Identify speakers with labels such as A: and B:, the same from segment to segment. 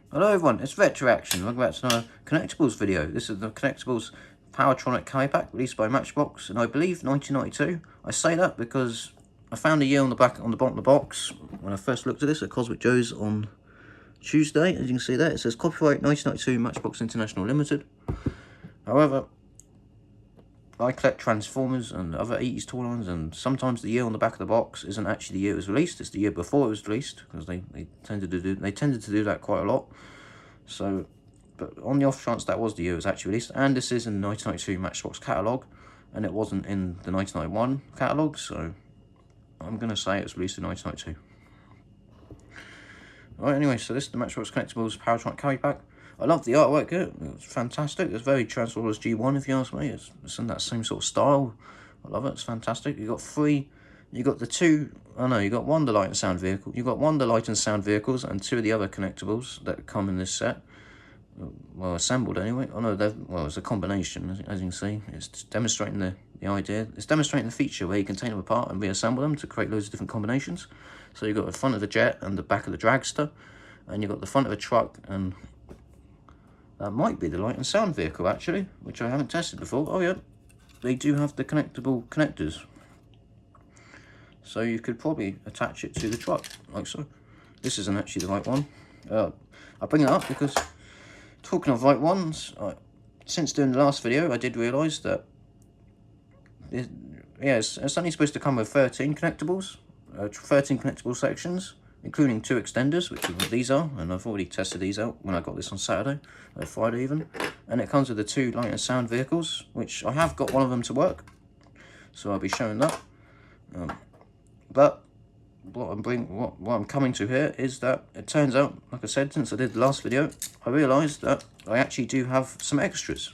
A: Hello everyone, it's Retroaction. Welcome back to another Connectables video. This is the Connectables Powertronic Carrypack released by Matchbox, and I believe 1992. I say that because I found a year on the bottom of the box when I first looked at this at Cosmic Joe's on Tuesday. As you can see there, it says copyright 1992 Matchbox International Limited. However, I collect Transformers and other 80s toylines, and sometimes the year on the back of the box isn't actually the year it was released, it's the year before it was released, because they tended to do that quite a lot. So, but on the off chance that was the year it was actually released, and this is in the 1992 Matchbox catalogue, and it wasn't in the 1991 catalogue, so I'm going to say it was released in 1992. Alright, anyway, so this is the Matchbox Connectables Powertronic Carrypack. I love the artwork here, it's fantastic. It's very Transformers G1 if you ask me. It's in that same sort of style. I love it, it's fantastic. You got one the Light and Sound vehicle. You got one of the Light and Sound vehicles and two of the other Connectables that come in this set. Well, assembled anyway. Oh no, well, it's a combination, as you can see. It's demonstrating the idea. It's demonstrating the feature where you can take them apart and reassemble them to create loads of different combinations. So you've got the front of the jet and the back of the dragster, and you've got the front of a truck, and that might be the Light and Sound vehicle actually, which I haven't tested before. Oh yeah, they do have the connectable connectors. So you could probably attach it to the truck, like so. This isn't actually the right one. I bring it up because, talking of right ones, since doing the last video, I did realise that it's only supposed to come with 13 connectables, 13 connectable sections, including 2 extenders, which these are, and I've already tested these out when I got this on Saturday, or Friday even. And it comes with the 2 Light and Sound vehicles, which I have got one of them to work, so I'll be showing that. But what I'm coming to here is that it turns out, like I said, since I did the last video, I realised that I actually do have some extras.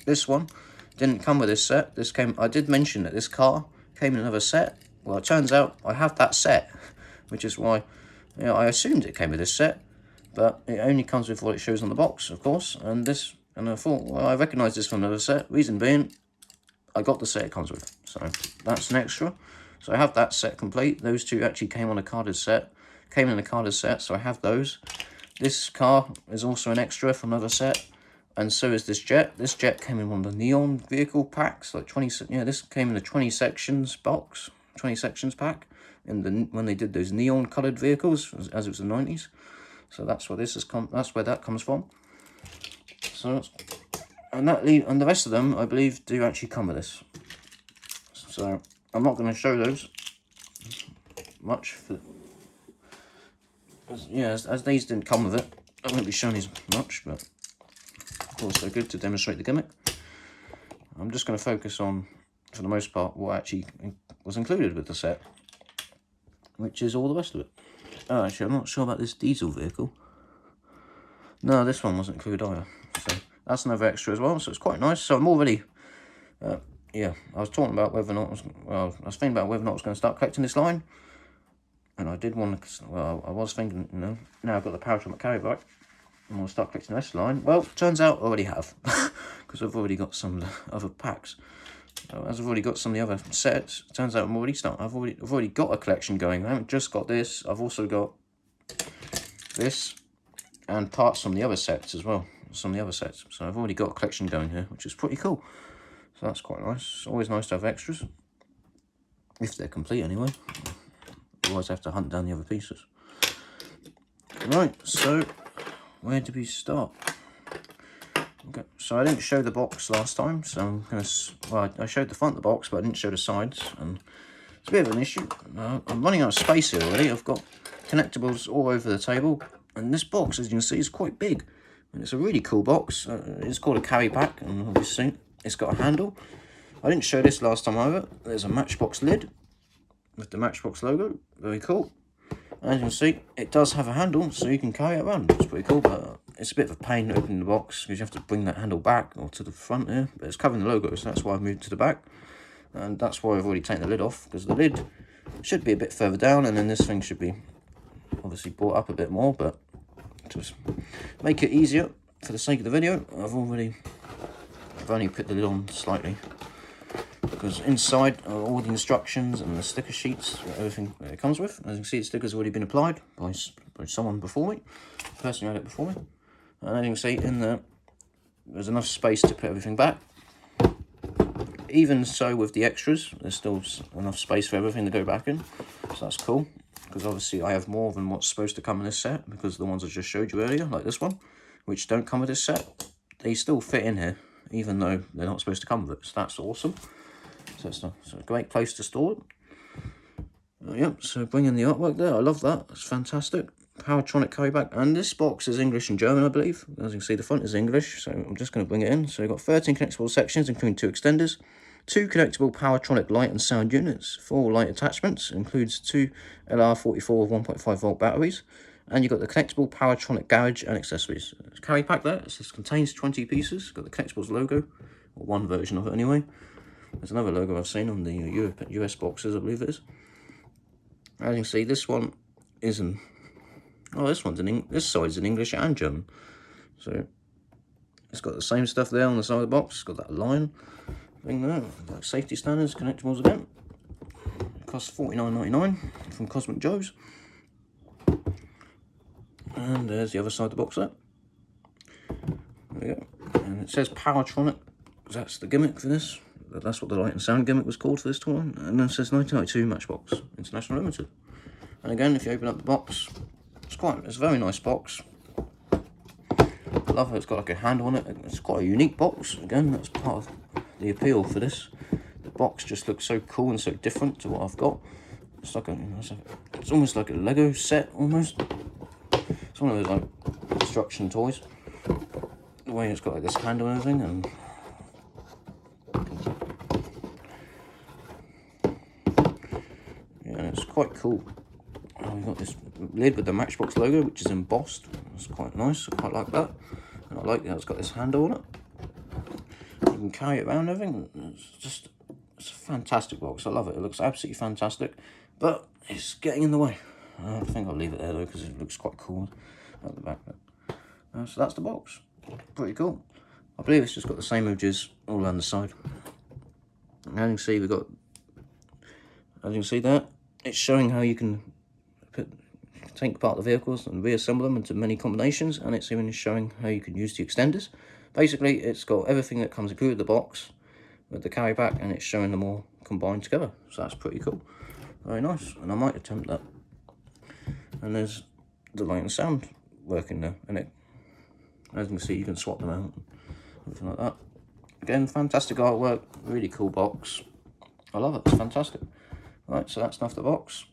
A: This one didn't come with this set. I did mention that this car came in another set. Well, it turns out I have that set, which is why, I assumed it came with this set, but it only comes with what it shows on the box, of course. And I thought, well, I recognise this from another set. Reason being, I got the set it comes with, so that's an extra. So I have that set complete. Those 2 actually came in a carded set, so I have those. This car is also an extra from another set, and so is this jet. This jet came in one of the neon vehicle packs, like 20. Yeah, this came in the 20 sections box, 20 sections pack, when they did those neon coloured vehicles, as it was the 90s. So that's where that's where that comes from. So, and the rest of them, I believe, do actually come with this. So I'm not going to show those much, as these didn't come with it, I won't be showing these much, but of course they're good to demonstrate the gimmick. I'm just going to focus on, for the most part, what actually was included with the set, which is all the rest of it. Oh, actually, I'm not sure about this diesel vehicle. No, this one wasn't included either, so that's another extra as well, so it's quite nice. So I'm already, I was talking about whether or not, I was thinking about whether or not I was going to start collecting this line, and I did want to, I was thinking, now I've got the Powertronic Carrypack, and I'll start collecting this line. Well, turns out I already have, because I've already got some of the other packs. As I've already got some of the other sets, it turns out I've already got a collection going. I haven't just got this, I've also got this, and parts from the other sets as well, So I've already got a collection going here, which is pretty cool. So that's quite nice. It's always nice to have extras, if they're complete anyway. Otherwise I have to hunt down the other pieces. Right, so where do we start? Okay, so I didn't show the box last time, so I'm going to, I showed the front of the box, but I didn't show the sides, and it's a bit of an issue. I'm running out of space here already. I've got connectables all over the table, and this box, as you can see, is quite big. And it's a really cool box. It's called a carry pack, and obviously it's got a handle. I didn't show this last time either. There's a Matchbox lid with the Matchbox logo. Very cool. As you can see, it does have a handle, so you can carry it around. It's pretty cool, but it's a bit of a pain opening the box because you have to bring that handle back or to the front here. But it's covering the logo, so that's why I've moved to the back. And that's why I've already taken the lid off, because the lid should be a bit further down, and then this thing should be obviously brought up a bit more, but just make it easier for the sake of the video, I've only put the lid on slightly. because inside are all the instructions and the sticker sheets, everything that it comes with. As you can see, the sticker's already been applied by someone before me, the person who had it before me. And as you can see, in there, there's enough space to put everything back. Even so, with the extras, there's still enough space for everything to go back in, so that's cool. Because obviously I have more than what's supposed to come in this set, because the ones I just showed you earlier, like this one, which don't come with this set, they still fit in here, even though they're not supposed to come with it. So that's awesome. So it's a great place to store it. Yep, so bringing the artwork there, I love that. It's fantastic. Powertronic Carrypack, and this box is English and German, I believe. As you can see, the front is English, so I'm just going to bring it in. So we've got 13 connectable sections, including 2 extenders, 2 connectable Powertronic Light and Sound units, 4 light attachments, includes 2 LR44 1.5 volt batteries, and you've got the Connectable Powertronic garage and accessories. It's carry pack there. It says contains 20 pieces. Got the Connectables logo, or one version of it anyway. There's another logo I've seen on the US boxes, I believe it is. As you can see, this one isn't. Oh, this side's in English and German. So it's got the same stuff there on the side of the box. It's got that line thing there. Like safety standards, Connectables again. It costs $49.99 from Cosmic Joe's. And there's the other side of the box there. There we go. And it says Powertronic. That's the gimmick for this. That's what the light and sound gimmick was called for this toy. And then it says 1992 Matchbox International Limited. And again, if you open up the box, it's a very nice box. I love it. It's got like a handle on it. It's quite a unique box. Again, that's part of the appeal for this. The box just looks so cool and so different to what I've got. It's like it's almost like a Lego set almost. It's one of those like construction toys. The way it's got like this handle and everything, and yeah, it's quite cool. We've got this lid with the Matchbox logo, which is embossed. It's quite nice. I quite like that. And I like that it's got this handle on it. You can carry it around and everything. It's a fantastic box. I love it. It looks absolutely fantastic, but it's getting in the way. I think I'll leave it there though, because it looks quite cool at the back there. So that's the box. Pretty cool. I believe it's just got the same images all around the side. And as you can see, we've got, as you can see there, it's showing how you can take apart the vehicles and reassemble them into many combinations, and it's even showing how you can use the extenders. Basically, it's got everything that comes included with the box with the carry pack, and it's showing them all combined together. So that's pretty cool. Very nice, and I might attempt that. And there's the light and sound working there, and it, as you can see, you can swap them out and everything like that. Again, fantastic artwork, really cool box. I love it, it's fantastic. Right, so that's enough the box.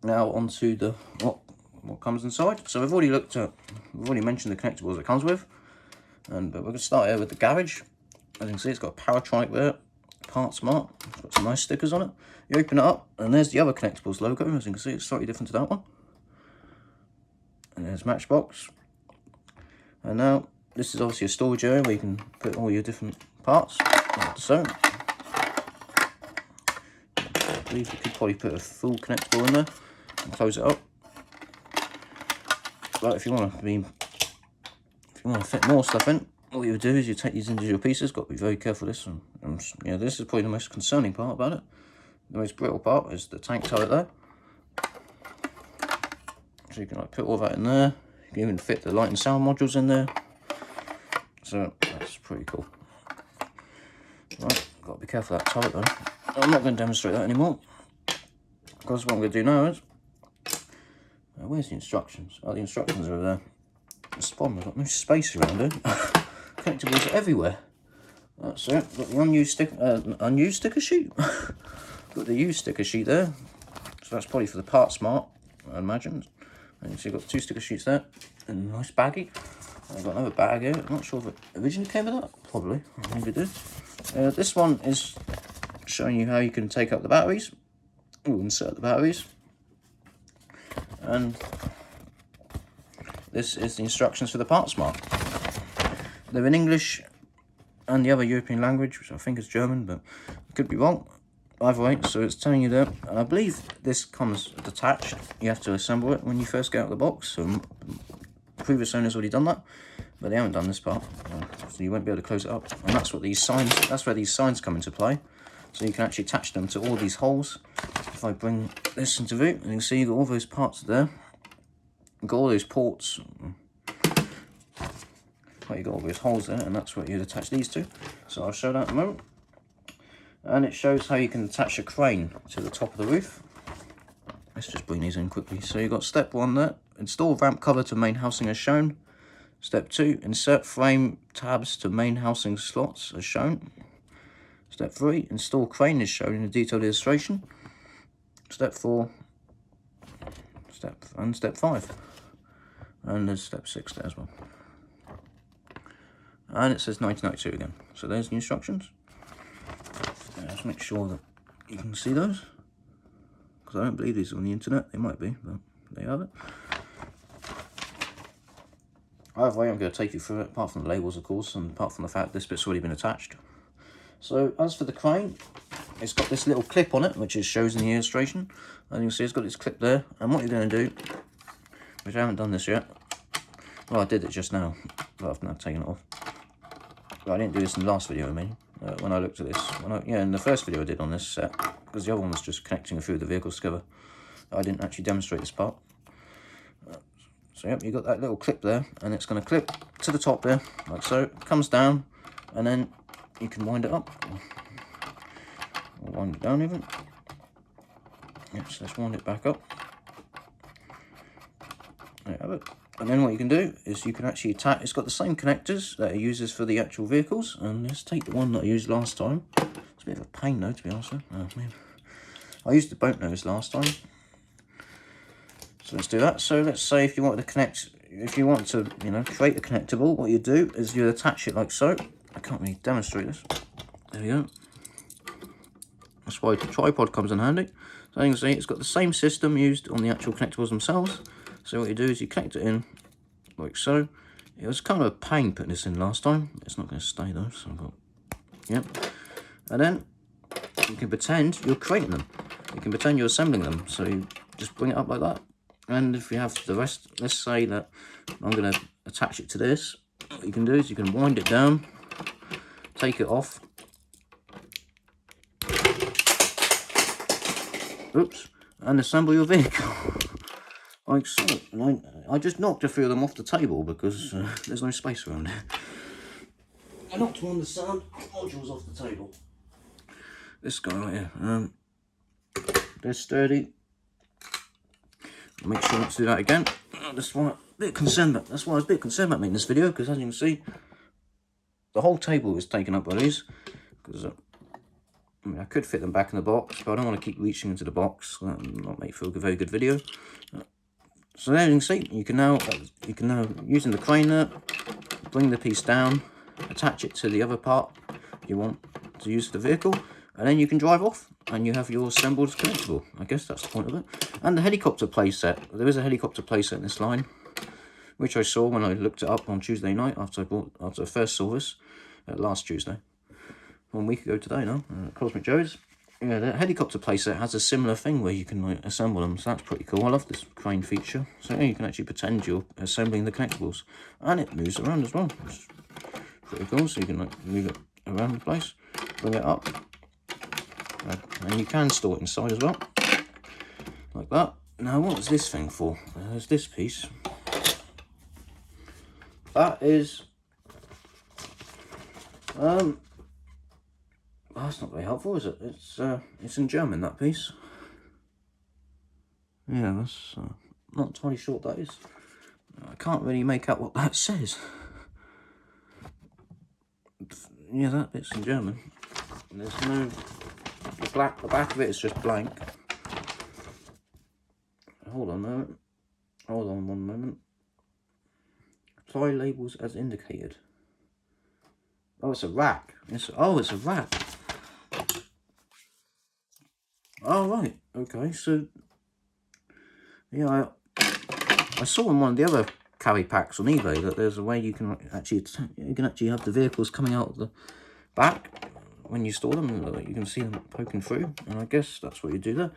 A: Now onto the what comes inside. So we've already mentioned the connectables it comes with, but we're going to start here with the garage. As you can see, it's got Powertronic there, Part Smart. It's got some nice stickers on it. You open it up, and there's the other Connectables logo. As you can see, it's slightly different to that one. And there's Matchbox. And now this is obviously a storage area where you can put all your different parts. Like so. I believe you could probably put a full connectable in there and close it up. But if you want to fit more stuff in, all you would do is you take these individual pieces. Got to be very careful with this one. Yeah, this is probably the most concerning part about it. The most brittle part is the tank turret there. So you can like put all that in there. You can even fit the light and sound modules in there. So that's pretty cool. Right, got to be careful of that turret though. I'm not going to demonstrate that anymore, because what I'm going to do now is, where's the instructions? Oh, the instructions are there. It's fun, I've got no space around it. Connectables are everywhere. That's it. Got the unused sticker sheet. Got the used sticker sheet there. So that's probably for the Part Smart, I imagine. And you see, you've got 2 sticker sheets there, and a nice baggie. I've got another bag here. I'm not sure if it originally came with that. Probably. I think it did. This one is showing you how you can take out the batteries. We'll insert the batteries. And this is the instructions for the Part Smart. They're in English and the other European language, which I think is German, but I could be wrong. Either way, so it's telling you there. And I believe this comes detached. You have to assemble it when you first get out of the box. So previous owners already done that, but they haven't done this part. So you won't be able to close it up. And that's what these signs. That's where these signs come into play. So you can actually attach them to all these holes. If I bring this into view, you can see you've got all those parts there. You've got all those ports. Well, you've got all those holes there, and that's what you'd attach these to. So I'll show that in a moment. And it shows how you can attach a crane to the top of the roof. Let's just bring these in quickly. So you've got step 1 there. Install ramp cover to main housing as shown. Step 2, insert frame tabs to main housing slots as shown. Step 3, install crane as shown in the detailed illustration. Step 4, step 5. And there's step 6 there as well. And it says 1992 again. So there's the instructions. Let's make sure that you can see those. Because I don't believe these are on the internet. They might be, but they are it. Either way, I'm going to take you through it, apart from the labels, of course, and apart from the fact this bit's already been attached. So, as for the crane, it's got this little clip on it, which it shows in the illustration. And you can see it's got this clip there. And what you're going to do, which I haven't done this yet. Well, I did it just now, but I've now taken it off. But I didn't do this in the last video, I mean, when I looked at this. In the first video I did on this set, because the other one was just connecting a few of the vehicles together. I didn't actually demonstrate this part. So yep, you got that little clip there, and it's going to clip to the top there, like so. It comes down, and then you can wind it up. Or wind it down even. Yep, so let's wind it back up. There you have it. And then what you can do is you can actually attach, it's got the same connectors that it uses for the actual vehicles. And let's take the one that I used last time. It's a bit of a pain though, to be honest with you. Oh, man. I used the boat nose last time. So let's do that. So let's say if you want to connect, if you want to, create a connectable, what you do is you attach it like so. I can't really demonstrate this. There we go. That's why the tripod comes in handy. So you can see it's got the same system used on the actual connectables themselves. So what you do is you connect it in like so. It was kind of a pain putting this in last time. It's not going to stay though. So I've got, yep. And then you can pretend you're creating them. You can pretend you're assembling them. So you just bring it up like that. And if you have the rest, let's say that I'm going to attach it to this. What you can do is you can wind it down, take it off. Oops. And assemble your vehicle. Like so. And I just knocked a few of them off the table because there's no space around it. I knocked one of the sound modules off the table. This guy right here. They're sturdy. Make sure not to do that again. That's why I was a bit concerned about making this video, because as you can see, the whole table is taken up by these. Because I could fit them back in the box, but I don't want to keep reaching into the box. That will not make for a very good video. So there you can see, you can now using the crane there, bring the piece down, attach it to the other part you want to use for the vehicle, and then you can drive off and you have your assembled connectable. I guess that's the point of it. And the helicopter playset. There is a helicopter playset in this line, which I saw when I looked it up on Tuesday night after I first saw this last Tuesday. 1 week ago today now, Cosmic Joe's. Yeah, the helicopter playset has a similar thing where you can assemble them, so that's pretty cool. I love this crane feature. So yeah, you can actually pretend you're assembling the connectables, and it moves around as well. It's pretty cool. So you can move it around the place, bring it up, and you can store it inside as well, like that. Now, what is this thing for? There's this piece. That is that's not very helpful, is it? It's in German, that piece. Yeah, that's not entirely sure what that is. I can't really make out what that says. Yeah, that bit's in German. There's no the back of it is just blank. Hold on a moment. Hold on one moment. Apply labels as indicated. Oh, it's a rack. It's a rack. Oh, right. Okay, so yeah, I saw in one of the other carry packs on eBay that there's a way you can actually have the vehicles coming out of the back when you store them. You can see them poking through, and I guess that's what you do there.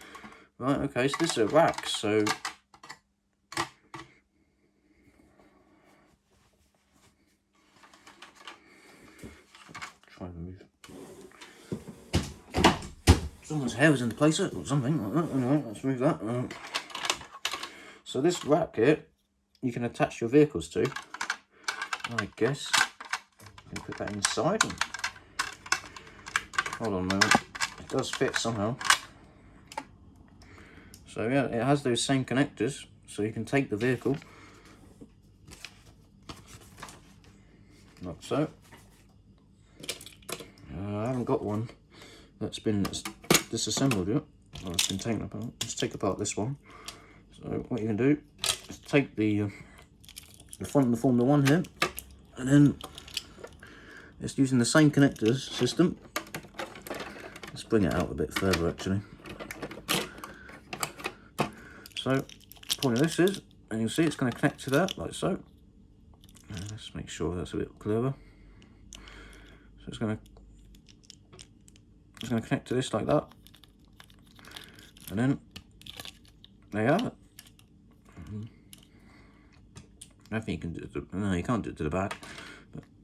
A: Right. Okay. So this is a rack. So try and move. Someone's hair was in the place or something like that. Anyway, let's move that. So this rack here, you can attach your vehicles to. I guess you can put that inside. And... hold on a moment. It does fit somehow. So yeah, it has those same connectors, so you can take the vehicle like so. I haven't got one that's been disassembled yet. Well, it's been taken apart. Let's take apart this one. So what you can do is take the front and the Formula 1 here, and then it's using the same connectors system. Let's bring it out a bit further actually. So the point of this is, and you'll see it's going to connect to that like so. Let's make sure that's a bit clearer. So it's going to connect to this like that, and then there you have it. I don't think you can do it. No, you can't do it to the back.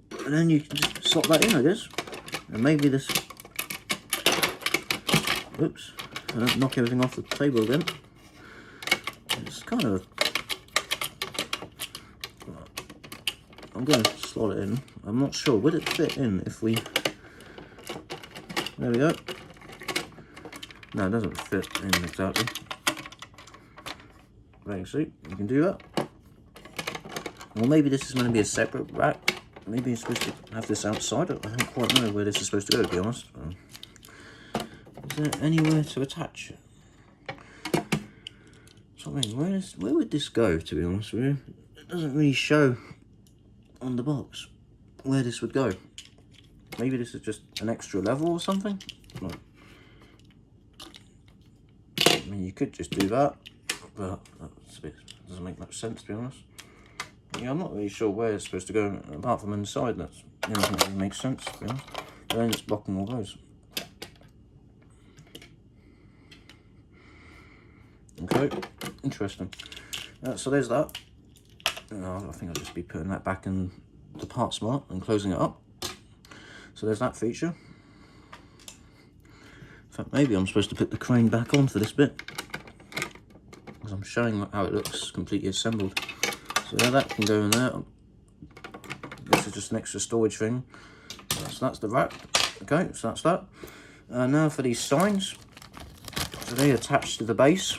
A: But, and then you can just slot that in, I guess. And maybe this. Oops! I don't knock everything off the table again. It's kind of. I'm going to slot it in. I'm not sure. Would it fit in if we? There we go. No, it doesn't fit in exactly. There you see. You can do that. Well, maybe this is going to be a separate rack. Maybe it's supposed to have this outside. I don't quite know where this is supposed to go, to be honest. Is there anywhere to attach it? So, I mean, where would this go, to be honest with you? It doesn't really show on the box where this would go. Maybe this is just an extra level or something? No. I mean, you could just do that, but that's a bit, doesn't make much sense, to be honest. Yeah, I'm not really sure where it's supposed to go, apart from inside. That's, you know, doesn't really make sense, to be honest. But then it's blocking all those. Okay, interesting. So there's that. I think I'll just be putting that back in the part smart and closing it up. So there's that feature. In fact, maybe I'm supposed to put the crane back on for this bit, because I'm showing how it looks completely assembled. So yeah, that can go in there. This is just an extra storage thing. So that's the rack. Okay, so that's that. Now for these signs. So they attach to the base.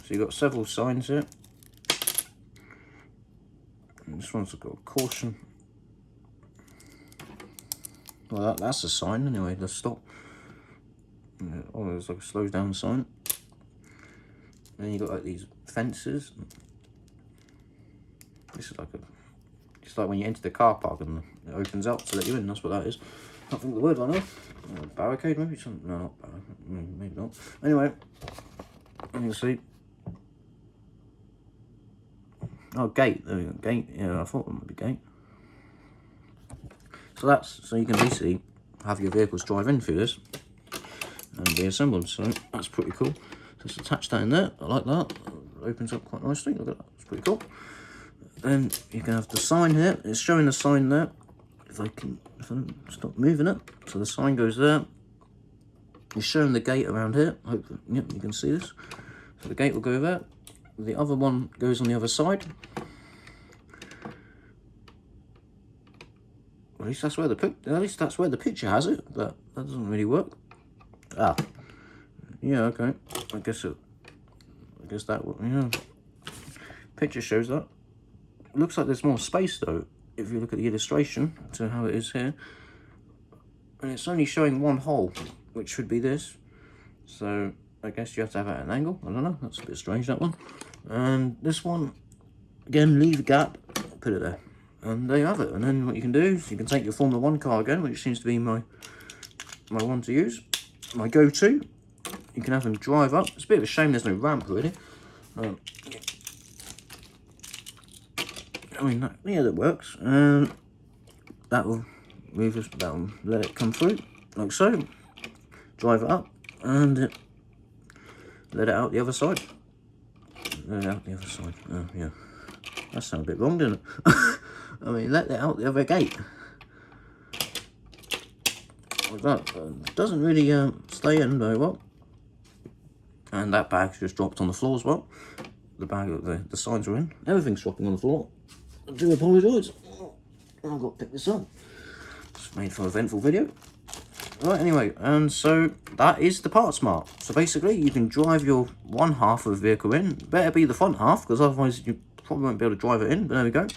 A: So you've got several signs here. And this one's got a caution. Well, that's a sign anyway. The stop. Oh, there's like a slow down sign. Then you've got like these fences. This is like it's like when you enter the car park and it opens up to let you in. That's what that is. I can't think of the word right now. Barricade maybe? Something? No, not barricade. Maybe not. Anyway, and you see. Oh, gate. There we go. Gate. Yeah, I thought it might be gate. So you can basically have your vehicles drive in through this and be assembled. So that's pretty cool. Just attach that in there. I like that. It opens up quite nicely. Look at that. It's pretty cool. Then you can have the sign here. It's showing the sign there. If I don't stop moving it. So the sign goes there. It's showing the gate around here. Hopefully, yep, you can see this. So the gate will go there. The other one goes on the other side. At least that's where the picture has it, but that doesn't really work. Ah, yeah, okay. I guess that would, yeah. Picture shows that. It looks like there's more space though, if you look at the illustration to how it is here. And it's only showing one hole, which should be this. So I guess you have to have it at an angle. I don't know. That's a bit strange, that one. And this one, again, leave a gap, put it there. And there you have it. And then what you can do is you can take your Formula 1 car again, which seems to be my one to use, my go-to. You can have them drive up. It's a bit of a shame there's no ramp, really. I mean, that works. And that will move us, that will let it come through, like so. Drive it up, and let it out the other side. Let it out the other side. Oh, yeah. That sounded a bit wrong, didn't it? I mean, let it out the other gate. like that. Doesn't really stay in very well. And that bag's just dropped on the floor as well. The bag that the signs are in. Everything's dropping on the floor. I do apologise. I've got to pick this up. It's made for an eventful video. Right, anyway, and so that is the part smart. So basically, you can drive your one half of the vehicle in. Better be the front half, because otherwise you probably won't be able to drive it in. But there we go.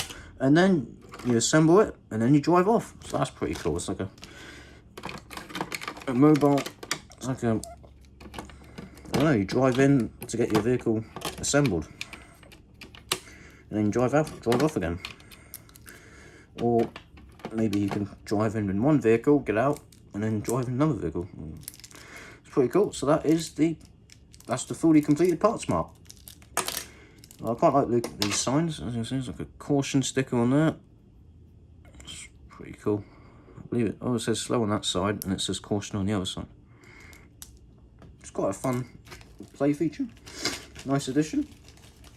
A: And then you assemble it, and then you drive off. So that's pretty cool. It's like a mobile. It's like a, I don't know, you drive in to get your vehicle assembled, and then drive off again. Or maybe you can drive in one vehicle, get out, and then drive in another vehicle. It's pretty cool. So that's the fully completed part smart. I quite like these signs. As you can see, there's like a caution sticker on there. It's pretty cool. I believe it. Oh, it says slow on that side, and it says caution on the other side. It's quite a fun play feature. Nice addition.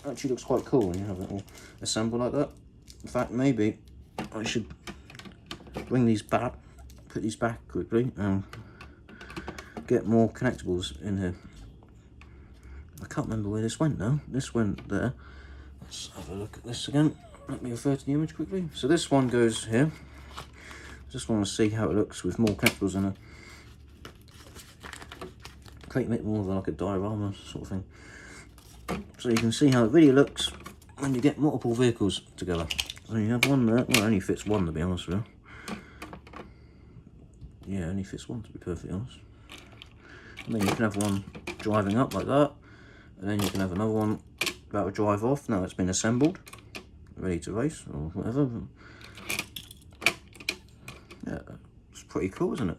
A: Actually looks quite cool when you have it all assembled like that. In fact, maybe I should bring these back, put these back quickly, and get more connectables in here. I can't remember where this went now. This went there. Let's have a look at this again. Let me refer to the image quickly. So this one goes here. Just want to see how it looks with more connectables in it. Create it more of like a diorama sort of thing. So you can see how it really looks when you get multiple vehicles together. So you have one there. Well, it only fits one, to be honest with you. Yeah, it only fits one, to be perfectly honest. And then you can have one driving up like that. And then you can have another one about to drive off. Now it's been assembled, ready to race or whatever. Yeah, it's pretty cool, isn't it?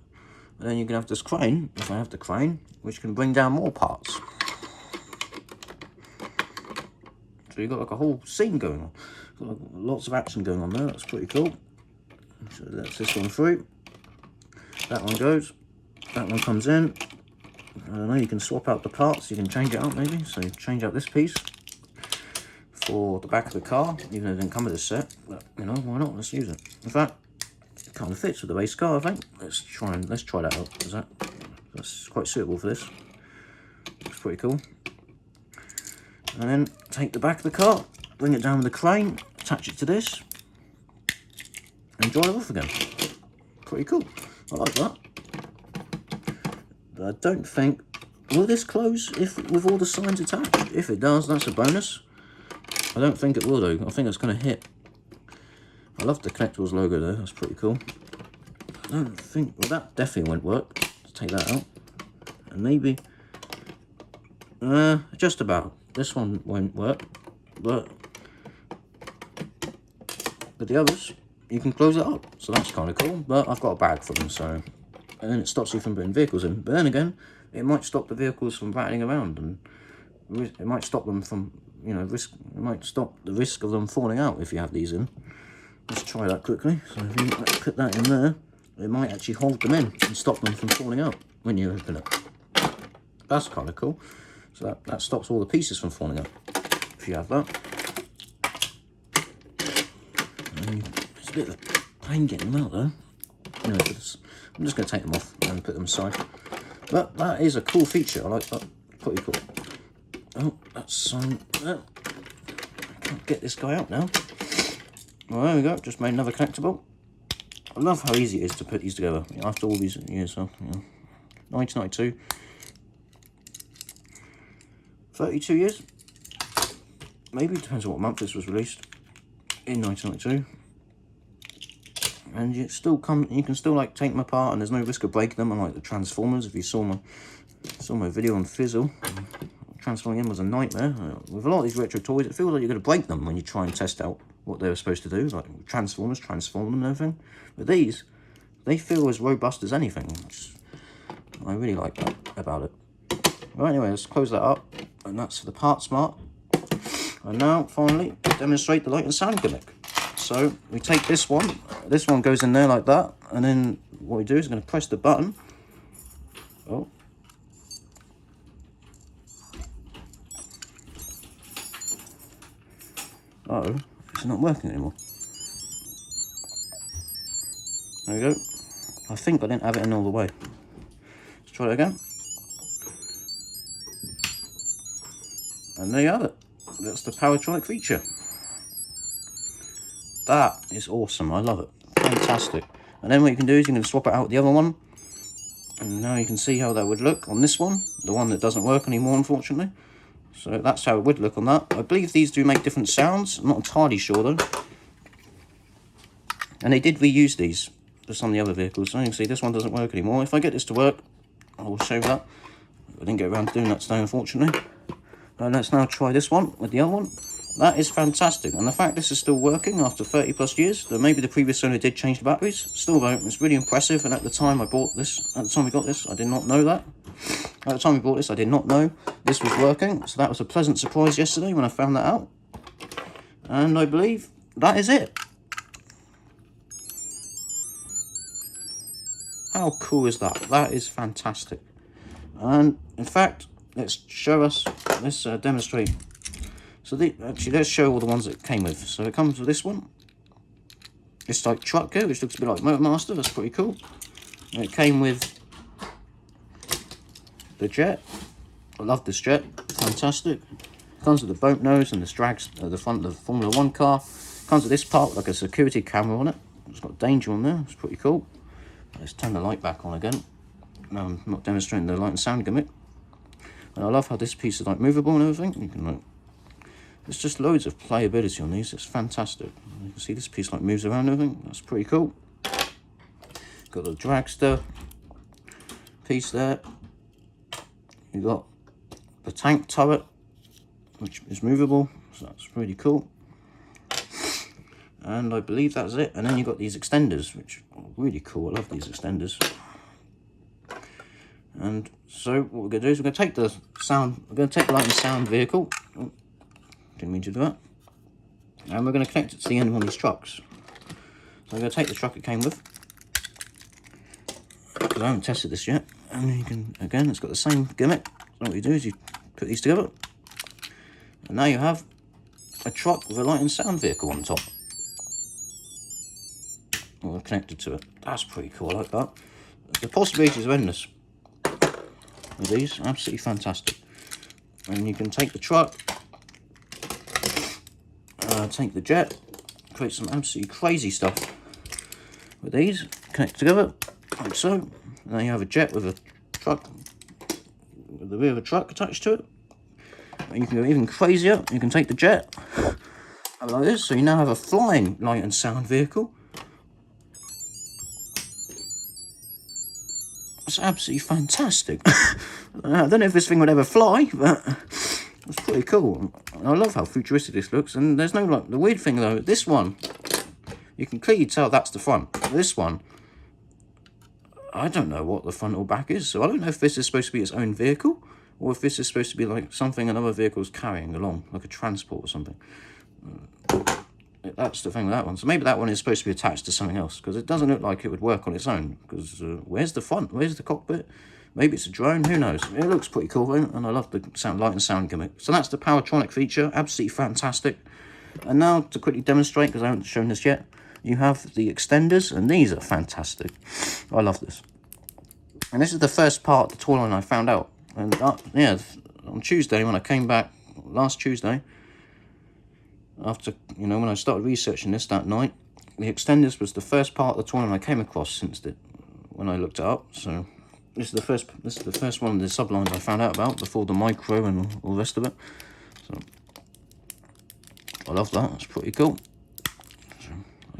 A: And then you can have this crane, if I have the crane, which can bring down more parts. So you've got like a whole scene going on. Got like lots of action going on there. That's pretty cool. So that's this one through. That one goes. That one comes in. I don't know, you can swap out the parts. You can change it out maybe. So you change out this piece for the back of the car, even though it didn't come with a set. But you know, why not? Let's use it. In fact, it kind of fits with the race car, I think. Let's try that out. That's quite suitable for this. Looks pretty cool. And then take the back of the car, bring it down with the crane, attach it to this, and drive off again. Pretty cool. I like that. But I don't think, will this close with all the signs attached? If it does, that's a bonus. I don't think it will though. I think it's going to hit. I love the Connectables logo there. That's pretty cool. I don't think, well, that definitely won't work. Let's take that out. And maybe, just about. This one won't work, but the others, you can close it up. So that's kind of cool, but I've got a bag for them, so. And then it stops you from putting vehicles in. But then again, it might stop the vehicles from rattling around, and it might stop them from, you know, it might stop the risk of them falling out if you have these in. Let's try that quickly. So if you put that in there, it might actually hold them in and stop them from falling out when you open it. That's kind of cool. So that stops all the pieces from falling out, if you have that. It's a bit of a pain getting them out though. Anyway, I'm just going to take them off and put them aside. But that is a cool feature. I like that. Pretty cool. Oh, that's sign. I can't get this guy out now. Well, there we go. Just made another connectable. I love how easy it is to put these together after all these years. So, you know, 1992. 32 years, maybe, depends on what month this was released, in 1992. And you can still like take them apart, and there's no risk of breaking them, unlike the Transformers. If you saw my video on Fizzle, transforming in was a nightmare. With a lot of these retro toys, it feels like you're going to break them when you try and test out what they were supposed to do, like Transformers, transform them and everything. But these, they feel as robust as anything. I really like that about it. Well, anyway, let's close that up. And that's for the part smart. And now, finally, demonstrate the light and sound gimmick. So, we take this one goes in there like that, and then what we do is we're going to press the button. Oh. Uh-oh, it's not working anymore. There we go. I think I didn't have it in all the way. Let's try it again. And there you have it. That's the Powertronic feature. That is awesome. I love it. Fantastic. And then what you can do is you can swap it out with the other one. And now you can see how that would look on this one. The one that doesn't work anymore, unfortunately. So that's how it would look on that. I believe these do make different sounds. I'm not entirely sure though. And they did reuse these for some of the other vehicles. So you can see this one doesn't work anymore. If I get this to work, I will show you that. I didn't get around to doing that today, unfortunately. Let's now try this one with the other one. That is fantastic, and the fact this is still working after 30 plus years, though maybe the previous owner did change the batteries, still though, it's really impressive. And at the time I bought this, at the time we got this, I did not know that. At the time we bought this, I did not know this was working, so that was a pleasant surprise yesterday when I found that out. And I believe that is it. How cool is that? That is fantastic. And in fact, let's show us, let's demonstrate. So actually, let's show all the ones that it came with. So it comes with this one. This like truck here, which looks a bit like Motormaster. That's pretty cool. And it came with the jet. I love this jet. Fantastic. It comes with the boat nose and the drags the front of the Formula 1 car. It comes with this part like a security camera on it. It's got danger on there. It's pretty cool. Let's turn the light back on again. No, I'm not demonstrating the light and sound gimmick. And I love how this piece is like movable and everything. You can like, there's just loads of playability on these. It's fantastic. You can see this piece like moves around and everything. That's pretty cool. Got the dragster piece there. You got the tank turret, which is movable. So that's really cool. And I believe that's it. And then you've got these extenders, which are really cool. I love these extenders. And so what we're going to do is we're going to take the sound, we're going to take the light and sound vehicle. Oh, didn't mean to do that. And we're going to connect it to the end of one of these trucks. So I'm going to take the truck it came with, because I haven't tested this yet. And you can, again, it's got the same gimmick. So what you do is you put these together. And now you have a truck with a light and sound vehicle on top. Or connected to it. That's pretty cool, I like that. The possibilities are endless with these, absolutely fantastic. And you can take the truck, take the jet, create some absolutely crazy stuff with these, connect together like so. And then you have a jet with a truck, with the rear of a truck attached to it. And you can go even crazier. You can take the jet like this, so you now have a flying light and sound vehicle. It's absolutely fantastic. I don't know if this thing would ever fly, but it's pretty cool. I love how futuristic this looks. And there's no like, the weird thing though, this one, you can clearly tell that's the front. This one, I don't know what the front or back is. So I don't know if this is supposed to be its own vehicle, or if this is supposed to be like something another vehicle's carrying along, like a transport or something. That's the thing with that one. So maybe that one is supposed to be attached to something else, because it doesn't look like it would work on its own. Because where's the front? Where's the cockpit? Maybe it's a drone. Who knows? It looks pretty cool, though, and I love the sound, light and sound gimmick. So that's the Powertronic feature. Absolutely fantastic. And now to quickly demonstrate, because I haven't shown this yet, you have the extenders, and these are fantastic. I love this. And this is the first part of the toyline I found out. And yeah, on Tuesday when I came back, last Tuesday, after, you know, when I started researching this that night, the extenders was the first part of the toyline I came across since when I looked it up. So this is the first one of the sublines I found out about before the micro and all the rest of it. So I love that. That's pretty cool.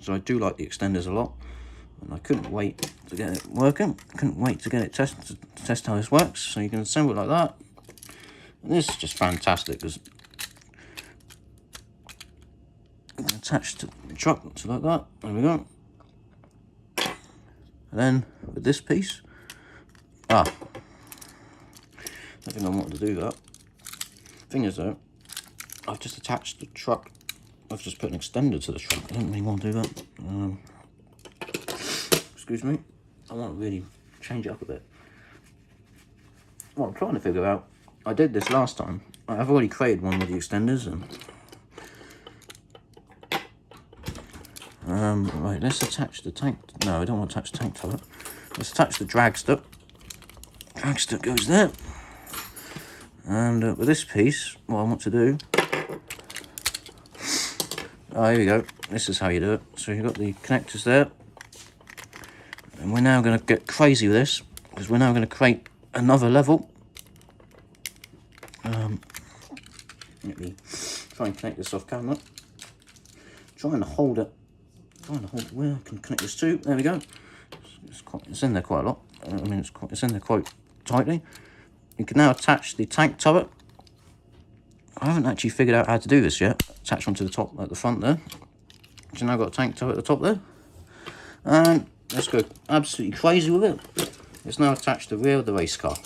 A: So I do like the extenders a lot, and I couldn't wait to get it working. Couldn't wait to get it to test how this works. So you can assemble it like that. And this is just fantastic because attached to the truck, so like that. There we go. And then with this piece, I don't think I wanted to do that. Thing is though, I've just attached the truck. I've just put an extender to the truck. I don't really want to do that. Excuse me. I want to really change it up a bit. What I'm trying to figure out, I did this last time. I've already created one with the extenders, and Right, let's attach the tank. No, I don't want to attach the tank turret. Let's attach the drag strip. Drag strip goes there. And with this piece, what I want to do... Oh, here we go. This is how you do it. So you've got the connectors there. And we're now going to get crazy with this, because we're now going to create another level. Let me try and connect this off camera. Trying to hold it. Where I can connect this to. There we go. It's in there quite a lot. I mean, it's in there quite tightly. You can now attach the tank turret. I haven't actually figured out how to do this yet. Attach one to the top at the front there. So now I've got a tank turret at the top there. And let's go absolutely crazy with it. It's now attached to the rear of the race car,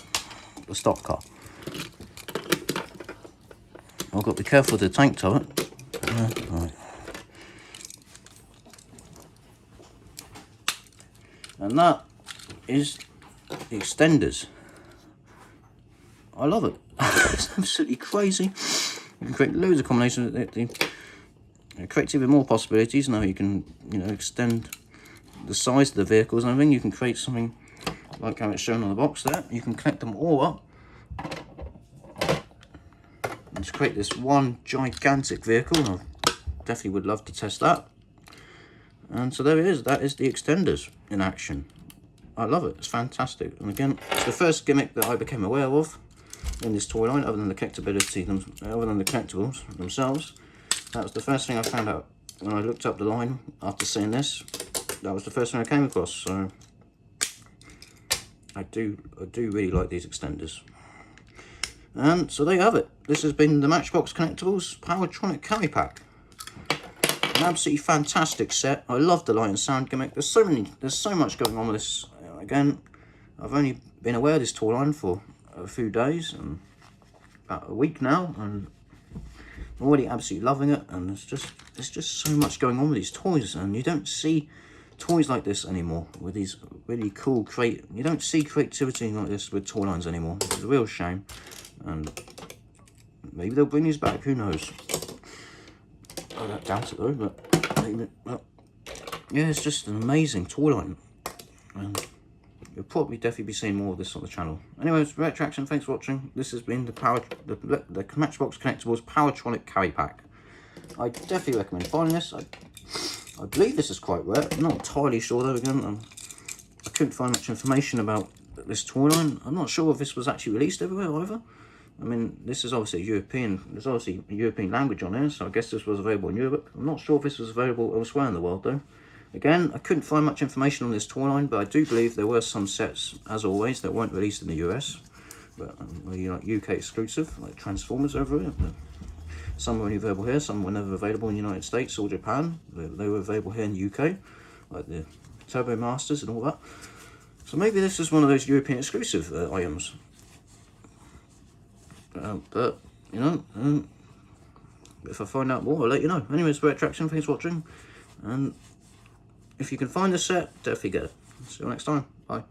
A: the stock car. I've got to be careful with the tank turret. Right. And that is the extenders. I love it. It's absolutely crazy. You can create loads of combinations. It creates even more possibilities. Now you can, extend the size of the vehicles and everything. You can create something like how it's shown on the box there. You can connect them all up and to create this one gigantic vehicle. I definitely would love to test that. And so there it is. That is the extenders in action. I love it. It's fantastic. And again, it's the first gimmick that I became aware of in this toy line, other than the connectables themselves. That was the first thing I found out when I looked up the line after seeing this. That was the first thing I came across. So I do really like these extenders. And so there you have it. This has been the Matchbox Connectables Powertronic Carrypack. An absolutely fantastic set. I love the light and sound gimmick. There's so much going on with this. Again, I've only been aware of this toy line for a few days and about a week now, and I'm already absolutely loving it. And there's just so much going on with these toys, and you don't see toys like this anymore with these really cool you don't see creativity like this with toy lines anymore. It's a real shame, and maybe they'll bring these back. Who knows? I don't doubt it though, but maybe. Well, yeah, it's just an amazing toy line, and you'll probably definitely be seeing more of this on the channel. Anyways, Retraction, thanks for watching. This has been the Matchbox Connectables Powertronic Carrypack. I definitely recommend finding this. I believe this is quite rare. I'm not entirely sure though. Again, I couldn't find much information about this toy line. I'm not sure if this was actually released everywhere either. I mean, this is obviously European. There's obviously a European language on here, so I guess this was available in Europe. I'm not sure if this was available elsewhere in the world though. Again, I couldn't find much information on this toy line, but I do believe there were some sets, as always, that weren't released in the US, but like UK exclusive, like Transformers over here. Some were only available here, some were never available in the United States or Japan. They were available here in the UK, like the Turbo Masters and all that. So maybe this is one of those European exclusive items. But, if I find out more, I'll let you know. Anyways, Retraction, thanks for watching. And if you can find the set, definitely get it. See you next time. Bye.